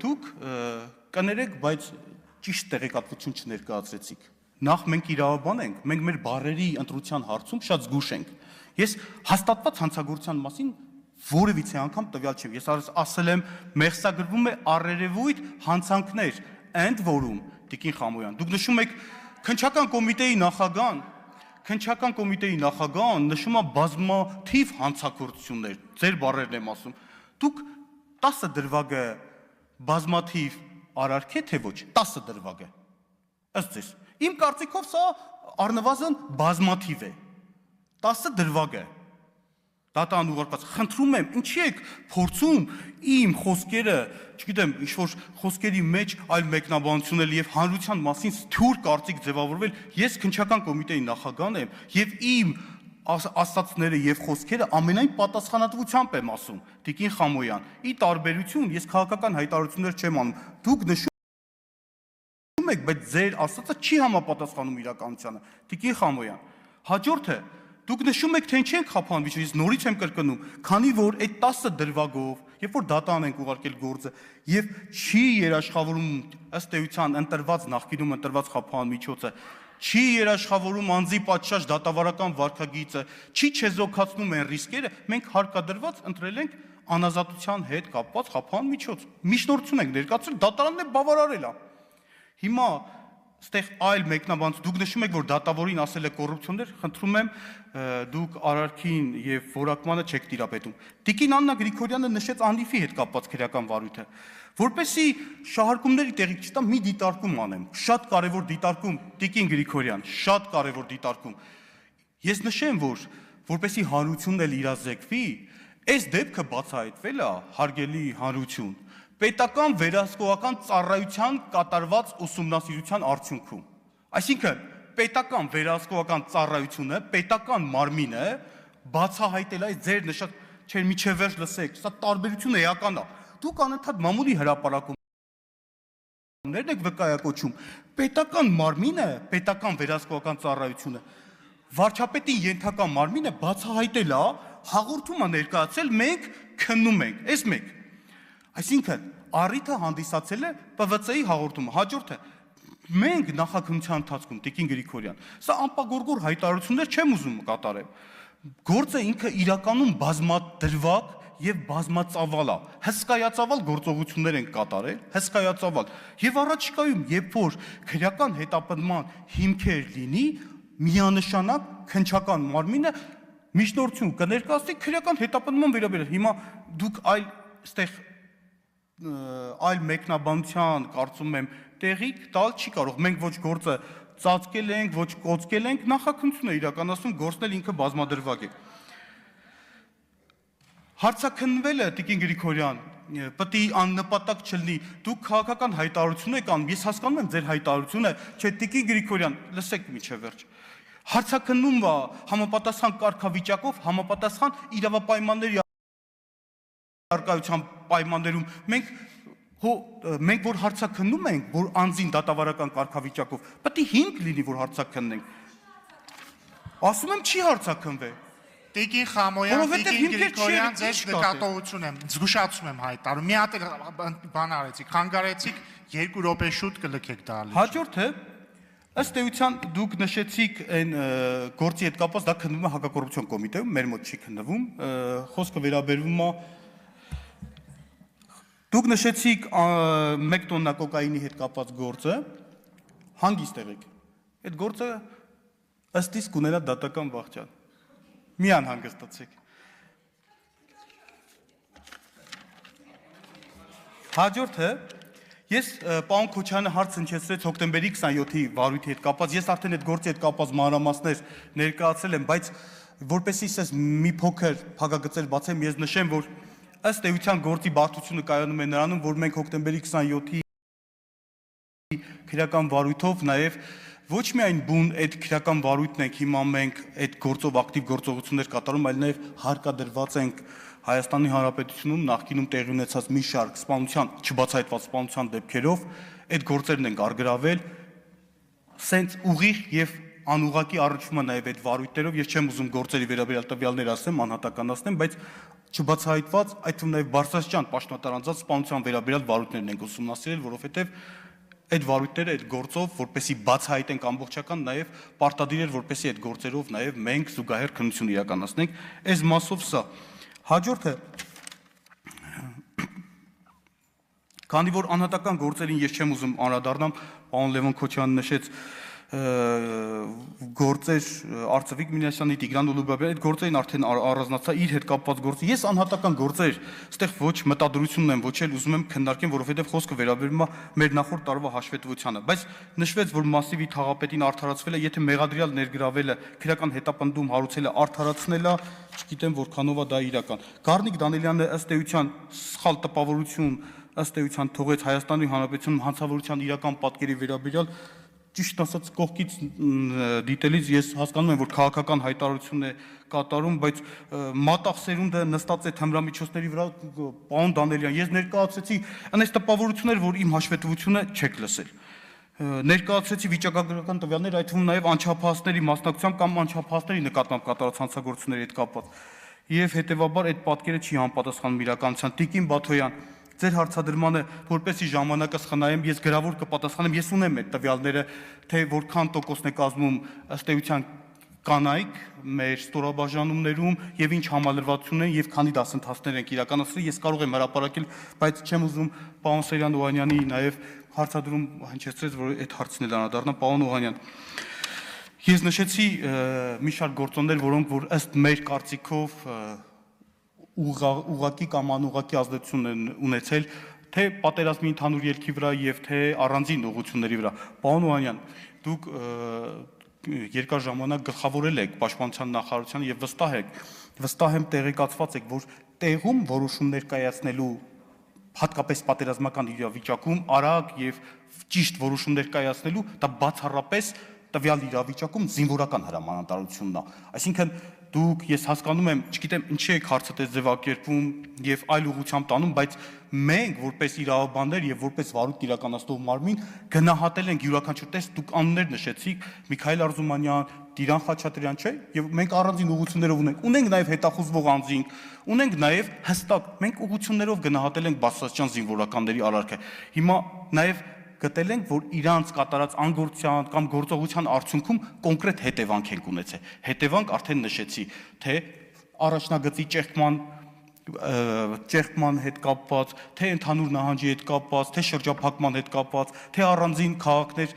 դուք կներեք, բայց ճիշտ տեղեկատվություն չներկայացրեցիք։ Նախ մենք իրավաբան ենք, մենք մեր բառերի ընտրության հարցում շատ զգուշ ենք։ Ես հաստատված հանցագործության մասին որևիցե անգամ տվյալ չեմ։ Ես ասել եմ, մեղսագրվում է առերևույթ հանցանքներ, ընդ որում, Տիկին Խամոյան, դուք նշում եք Քննչական կոմիտեի նախագահան նշում է բազմաթիվ հանցագործություններ, ձեր բառերն եմ ասում։ Դուք 10 դրվագը բազմաթիվ արարք է, թե ոչ, 10 դրվագը։ Ըստ ձեզ, իմ կարծիքով սա առնվազն բազմաթիվ է։ 10 դրվագը։ Դատան ուղարկված, խնդրում եմ, ինչի եք փորձում իմ խոսքերը, չգիտեմ, ինչ-որ խոսքերի մեջ այլ մեկնաբանություններ եւ հանրության մասին թյուր կարծիք ձևավորվել, ես քննչական կոմիտեի նախագահն եմ եւ իմ ասացները եւ խոսքերը ամենայն պատասխանատվությամբ եմ ասում, Տիկին Խամոյան, ի տարբերություն ես քաղաքական հայտարարություններ չեմ անում, դուք նշում եք, բայց ձեր ասածը չի համապատասխանում իրականությանը, Տիկին Խամոյան, հաջորդը Դուք նշում եք, թե ինչ ենք խափանվի, ես նորից եմ կրկնում, քանի որ այդ 10 դրվագով, երբ որ դատան ենք ուղարկել գործը, եւ չի երաշխավորում ըստ էության ընտրված նախկինում ընտրված խափան միջոցը, չի երաշխավորում անձի պատշաճ դատավարական վարքագիծը, չի չեզոքացնում այն ռիսկերը, մենք հարկադրված ընտրել ենք անազատության հետ կապված խափան միջոց։ Միջնորդություն ենք ներկայացրել, դատարանն է բավարարել է։ Հիմա Ստեղ այլ մեկնաբանություն, դուք նշում եք, որ դատավորին ասել է կոռուպցիոներ, խնդրում եմ, դուք արարքին եւ որակմանը չեք տիրապետում։ Տիկին Աննա Գրիգորյանը նշեց Անիֆի հետ կապված քրեական վարույթը, որպեսզի շահարկումների տեղիք չտա, մի դիտարկում անեմ, շատ կարևոր դիտարկում, Տիկին Գրիգորյան, շատ կարևոր դիտարկում։ Ես նշեմ, որ որպեսզի հանրությունն էլ իրազեկվի, այս դեպքը բացահայտվել է, հարգելի հանրություն, պետական վերահսկողական ծառայության կատարված ուսումնասիրության արդյունքում։ Այսինքն, պետական վերահսկողական ծառայությունը, պետական մարմինը բացահայտել է ձեր նշած, չէ, միջև վերջ լսեք, սա տարբերությունը էական է։ Դուք անընդհատ մամուլի հրապարակումներն եք վկայակոչում։ Պետական մարմինը, պետական վերահսկողական ծառայությունը, վարչապետի ենթակա մարմինը բացահայտել է, հաղորդում է ներկայացել, մենք քննում ենք, այս մեկ։ Այսինքն, առիթը հանդիսացել է ՊՎՑ-ի հաղորդումը, հաջորդը, մենք նախաքննության ընթացքում, Տիկին Գրիգորյան, սա անպագորգոր հայտարարություններ չեմ ուզում կատարել, գործը ինքը իրականում բազմադրվակ եւ բազմածավալ է, հսկայածավալ գործողություններ են կատարել, հսկայածավալ, եւ առաջիկայում, երբ որ քրեական հետապնդման հիմքեր լինի, միանշանակ քննչական մարմինը միջնորդություն կներկայացնի քրեական հետապնդման վերաբերյալ, հիմա դուք այստեղ այլ մեկնաբանության կարծում եմ տեղիք տալ չի կարող, մենք ոչ գործը ծածկել ենք, ոչ կոծկել ենք, նախաքննություն է իրականացնում, գործն էլ ինքը բազմադրվակ է։ Հարցաքննվելը, Տիկին Գրիգորյան, պետք է աննպատակ չլինի, դուք քաղաքական հայտարարություն եք անում, ես հասկանում եմ ձեր հայտարարությունը, չէ, Տիկին Գրիգորյան, լսեք միջև վերջ։ Հարցաքննումը համապատասխան կարգավիճակով, համապատասխան իրավապայմանների արկայության պայմաններում մենք որ հարցաքննում ենք, որ անձին դատավարական կարգավիճակով, պետք է հիմք լինի, որ հարցաքննենք։ Ասում եմ չի հարցաքննվել։ Տիկին Խամոյան, Տիկին Գրիգորյան, ձեզ նկատողություն եմ, զգուշացում եմ հայտարարում։ Մի հատ բան արեցիք, խանգարեցիք, 2 րոպե շուտ կլքեք դա։ Հաջորդը, ըստ էության դուք նշեցիք այն գործի հետ կապված, դա քննվում է հակակոռուպցիոն կոմիտեում, մեր մոտ չի քննվում, խոսքը վերաբերվում է Դուք նշեցիք 1 տոննա կոկայինի հետ կապված գործը, հանգիստ եղեք, այդ գործը ըստիս կուներա դատական վախճան, մի անհանգստացեք։ Հաջորդը, ես պարոն Քոչարյանը հարց հնչեցրեց հոկտեմբերի 27-ի վարույթի հետ կապված, ես արդեն այդ գործի հետ կապված մանրամասներ ներկայացրել եմ, բայց որպեսզի ես մի փոքր փակագծեր բացեմ, ես նշեմ, որ ըստ էության գործի բարդությունը կայանում է նրանում, որ մենք հոկտեմբերի 27-ի քրեական վարույթով նաև ոչ միայն բուն այդ քրեական վարույթն ենք հիմա մենք այդ գործով ակտիվ գործողություններ կատարում, այլ նաև հարկադրված ենք Հայաստանի Հանրապետությունում նախկինում տեղի ունեցած մի շարք սպանության, չբացահայտված սպանության դեպքերով այդ գործերն ենք արգրավել, սենց ուղիղ եւ անուղղակի առնչվում է նաև այդ վարույթներով, ես չեմ ուզում գործերի վերաբերյալ տվյալներ ասեմ, անհատականացնեմ, բայց չբացահայտված, այդ թվում նաև բարձրաստիճան պաշտոնատարանձած սպանության վերաբերյալ վարույթներն ենք ուսումնասիրել, որովհետև այդ վարույթները այդ գործով, որպեսի բացահայտենք ամբողջական, նաև պարտադիր էր, որպեսի այդ գործերով նաև մենք զուգահեռ քննություն իրականացնենք, այս մասով սա։ Հաջորդը, քանի որ անհատական գործերին ես չեմ ուզում անդրադառնամ, պարոն Լևոն Քոչյանը նշեց գործեր Արծվիկ Մինասյանի, Տիգրան Ուլուբաբյանի, այդ գործերին արդեն առանձնացա իր հետ կապված գործ։ Ես անհատական գործեր, այստեղ ոչ մտադրություն ունեմ, ոչ էլ ուզում եմ քննարկեմ, որովհետև խոսքը վերաբերում է մեր նախորդ տարվա հաշվետվությանը, բայց նշվեց, որ մասիվի թաղապետին արդարացվել է, եթե մեղադրյալ ներգրավելը, քրեական հետապնդում հարուցելը արդարացնել է, չգիտեմ որքանով է դա իրական։ Գառնիկ Դանիելյանը ըստ էության սխալ տպավորություն, ըստ էության թողեց Հայաստանի Հանրապետությունում հանցավորության իրական պատկերի վերաբերյալ, ճիշտ ասած կողքից դիտելիս ես հասկանում եմ, որ քաղաքական հայտարարություն է կատարում, բայց մատաղ սերունդը նստած է թմրամիջոցների վրա, պարոն Դանիելյան, ես ներկայացրեցի այնպես տպավորություններ, որ իմ հաշվետվությունը չեք լսել։ Ներկայացրեցի վիճակագրական տվյալներ, այդ թվում նաև անչափահասների մասնակցությամբ կամ անչափահասների նկատմամբ կատարած հանցագործությունների հետ կապված։ Եվ հետևաբար այդ պատկերը չի համապատասխանում իրականության։ Տիկին Բաթոյան, ձեր հարցադրմանը, որպեսի ժամանակը սխնայեմ, ես գրավոր կպատասխանեմ, ես ունեմ այդ տվյալները, թե որքան տոկոսն է կազմում ըստ էության կանայք մեր ստորաբաժանումներում եւ ինչ համալրվածություն են եւ քանի դասընթացներ ենք իրականացրել, ես կարող եմ հրապարակել, բայց չեմ ուզում պարոն Սերյան Օհանյանի նաեւ հարցադրում հնչեցրեց, որ այդ հարցին էլ անդրադառնա, պարոն Օհանյան։ Ես նշեցի մի շարք գործոններ, որոնք որ ըստ մեր կարծիքով ուղղակի կամ անուղղակի ազդեցություն են ունեցել թե պատերազմի ընդհանուր ելքի վրա եւ թե առանձին ուղղությունների վրա։ Պարոն Օհանյան, դուք երկար ժամանակ գլխավորել եք պաշտպանության նախարարության եւ վստահ եմ տեղեկացված եք, որ տեղում որոշումներ կայացնելու հատկապես պատերազմական իրավիճակում արագ եւ ճիշտ որոշումներ կայացնելու դա բացառապես տվյալ իրավիճակում զինվորական հրամանատարությունն է։ Այսինքն դուք ես հասկանում եմ, չգիտեմ ինչի եք հարցը դες ձևակերպում եւ այլ ուղղությամբ տանում, բայց մենք որպես իրավաբաններ եւ որպես վարույթ իրականացնող մարմին գնահատել ենք յուրաքանչյուր տես դուք անուններ նշեցիք Միքայել Արզումանյան, Տիրան Խաչատրյան, չէ՞, եւ մենք առանձին ուղղություններով ունենք նաեւ հետախուզվող անձինք, ունենք նաեւ հստակ մենք ուղղություններով գնահատել ենք բարձրաստիճան զինվորականների արարքը։ Հիմա նաեւ գտել ենք, որ իրանց կատարած անգործության կամ գործողության արդյունքում կոնկրետ հետևանք ենք ունեցել։ Հետևանք արդեն նշեցի, թե առաջնագծի ճեղքման հետ կապված, թե ընդհանուր նահանջի հետ կապված, թե շրջափակման հետ կապված, թե առանձին քաղաքներ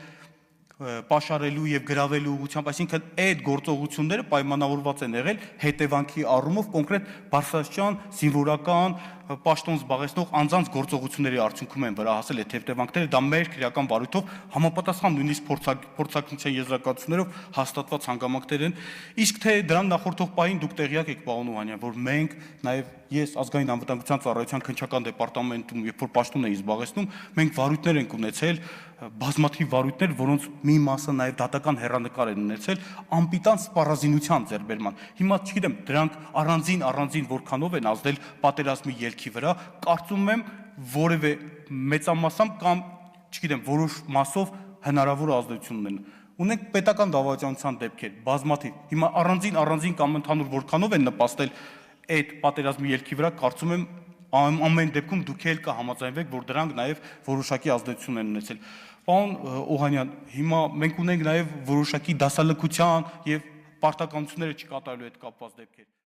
պաշարելու եւ գրավելու ուղղությամբ, այսինքն այդ գործողությունները պայմանավորված են եղել հետևանքի առումով կոնկրետ բարձրաստիճան զինվորական պաշտոն զբաղեցնող անձանց գործողությունների արդյունքում են վրա հասել այդ հետևանքները, դա մեր քրեական բարույթով համապատասխան նույնիսկ փորձակնության եզրակացություններով հաստատված հանգամանքներ են, իսկ թե դրան նախորդող պահին դուք տեղյակ եք, պարոն Օհանյան, որ մենք նաեւ ես ազգային անվտանգության ծառայության քննչական դեպարտամենտում, երբ որ պաշտոն էի զբաղեցնում, մենք վարույթներ ենք ունեցել, բազմաթիվ վարույթներ, որոնց մի մասը նաև դատական հեռանկար են ունեցել անպիտան սպառազինության ձեռբերման։ Հիմա չգիտեմ, դրանք առանձին որքանով են ազդել պատերազմի ելքի վրա, կարծում եմ որևէ մեծամասամբ կամ չգիտեմ, որոշ մասով հնարավոր ազդեցություն ունեն։ Ունենք պետական դավաճանության դեպքեր, բազմաթիվ։ Հիմա առանձին կամ ընդհանուր որքանով են նպաստել այդ պատերազմի ելքի վրա, կարծում եմ ամեն դեպքում դուք էլ կհամաձայնվեք, որ դրանք նաև որոշակի ազդեցություն են ունեցել։ Պարոն Օհանյան, հիմա մենք ունենք նաև որոշակի դասալքության եւ պարտականությունները չկատարելու հետ կապված դեպքեր։